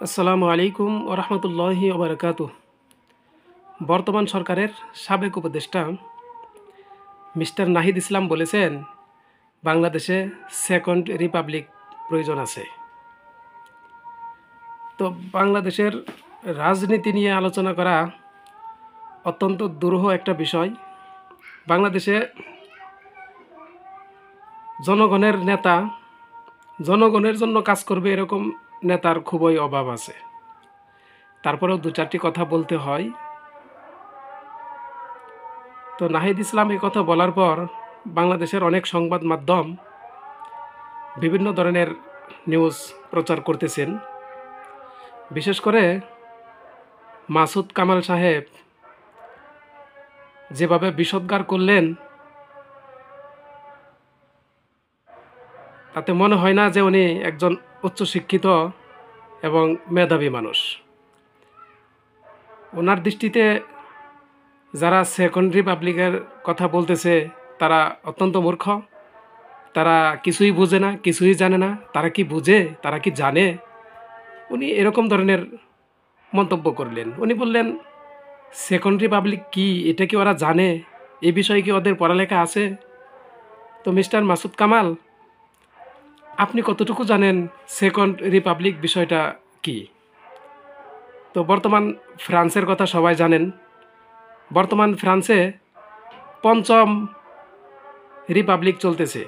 আসসালামু আলাইকুম ওরহমতুল্লাহি ওবরাকাতুহ। বর্তমান সরকারের সাবেক উপদেষ্টা মিস্টার নাহিদ ইসলাম বলেছেন, বাংলাদেশে সেকেন্ড রিপাবলিক প্রয়োজন আছে। তো বাংলাদেশের রাজনীতি নিয়ে আলোচনা করা অত্যন্ত দুরূহ একটা বিষয়। বাংলাদেশে জনগণের নেতা, জনগণের জন্য কাজ করবে এরকম নেতার খুবই অভাব আছে। তারপরেও দু চারটি কথা বলতে হয়। তো নাহিদ ইসলাম এই কথা বলার পর বাংলাদেশের অনেক সংবাদ মাধ্যম বিভিন্ন ধরনের নিউজ প্রচার করতেছেন। বিশেষ করে মাসুদ কামাল সাহেব যেভাবে বিষোদ্গার করলেন, তাতে মনে হয় না যে উনি একজন উচ্চশিক্ষিত এবং মেধাবী মানুষ। ওনার দৃষ্টিতে যারা সেকেন্ড রিপাবলিকের কথা বলতেছে তারা অত্যন্ত মূর্খ, তারা কিছুই বুঝে না, কিছুই জানে না। তারা কি বুঝে, তারা কি জানে? উনি এরকম ধরনের মন্তব্য করলেন। উনি বললেন, সেকেন্ড রিপাবলিক কি, এটা কি ওরা জানে? এ বিষয়ে কি ওদের পড়ালেখা আছে? তো মিস্টার মাসুদ কামাল, আপনি কতটুকু জানেন সেকেন্ড রিপাবলিক বিষয়টা কি? তো বর্তমান ফ্রান্সের কথা সবাই জানেন। বর্তমান ফ্রান্সে পঞ্চম রিপাবলিক চলতেছে।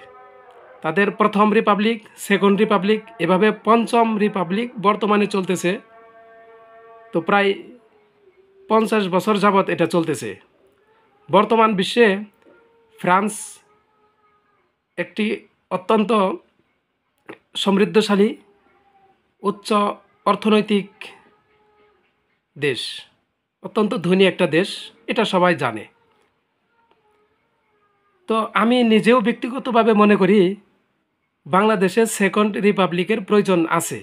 তাদের প্রথম রিপাবলিক, সেকেন্ড রিপাবলিক, এভাবে পঞ্চম রিপাবলিক বর্তমানে চলতেছে। তো প্রায় 50 বছর যাবৎ এটা চলতেছে। বর্তমান বিশ্বে ফ্রান্স একটি অত্যন্ত সমৃদ্ধশালী, উচ্চ অর্থনৈতিক দেশ, অত্যন্ত ধনী একটা দেশ, এটা সবাই জানে। তো আমি নিজেও ব্যক্তিগতভাবে মনে করি বাংলাদেশে সেকেন্ড রিপাবলিকের প্রয়োজন আছে,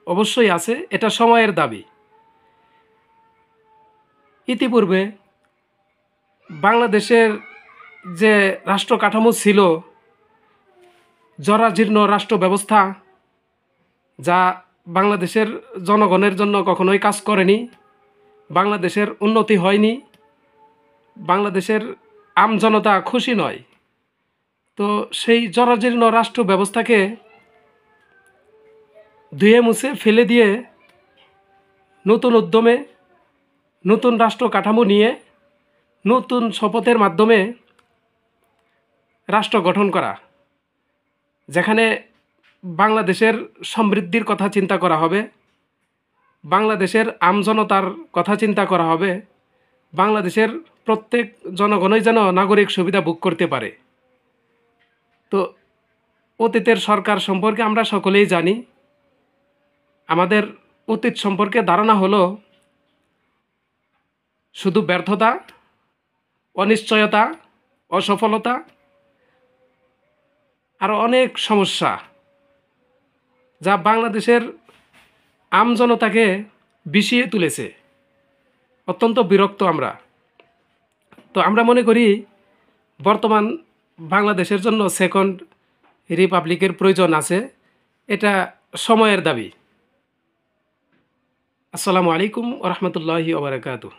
অবশ্যই আছে, এটা সময়ের দাবি। ইতিপূর্বে বাংলাদেশের যে রাষ্ট্র কাঠামো ছিল, জরাজীর্ণ রাষ্ট্র ব্যবস্থা, যা বাংলাদেশের জনগণের জন্য কখনোই কাজ করেনি, বাংলাদেশের উন্নতি হয়নি, বাংলাদেশের আমজনতা খুশি নয়। তো সেই জরাজীর্ণ রাষ্ট্র ব্যবস্থাকে ধুয়ে মুছে ফেলে দিয়ে নতুন উদ্যমে, নতুন রাষ্ট্র কাঠামো নিয়ে, নতুন শপথের মাধ্যমে রাষ্ট্র গঠন করা, যেখানে বাংলাদেশের সমৃদ্ধির কথা চিন্তা করা হবে, বাংলাদেশের আমজনতার কথা চিন্তা করা হবে, বাংলাদেশের প্রত্যেক জনগণই যেন নাগরিক সুবিধা ভোগ করতে পারে। তো অতীতের সরকার সম্পর্কে আমরা সকলেই জানি। আমাদের অতীত সম্পর্কে ধারণা হলো শুধু ব্যর্থতা, অনিশ্চয়তা, অসফলতা, আরও অনেক সমস্যা, যা বাংলাদেশের আমজনতাকে বিষিয়ে তুলেছে। অত্যন্ত বিরক্ত আমরা। তো আমরা মনে করি বর্তমান বাংলাদেশের জন্য সেকেন্ড রিপাবলিকের প্রয়োজন আছে, এটা সময়ের দাবি। আসসালামু আলাইকুম ওরহমতুল্লাহি ওবরাকাতুহ।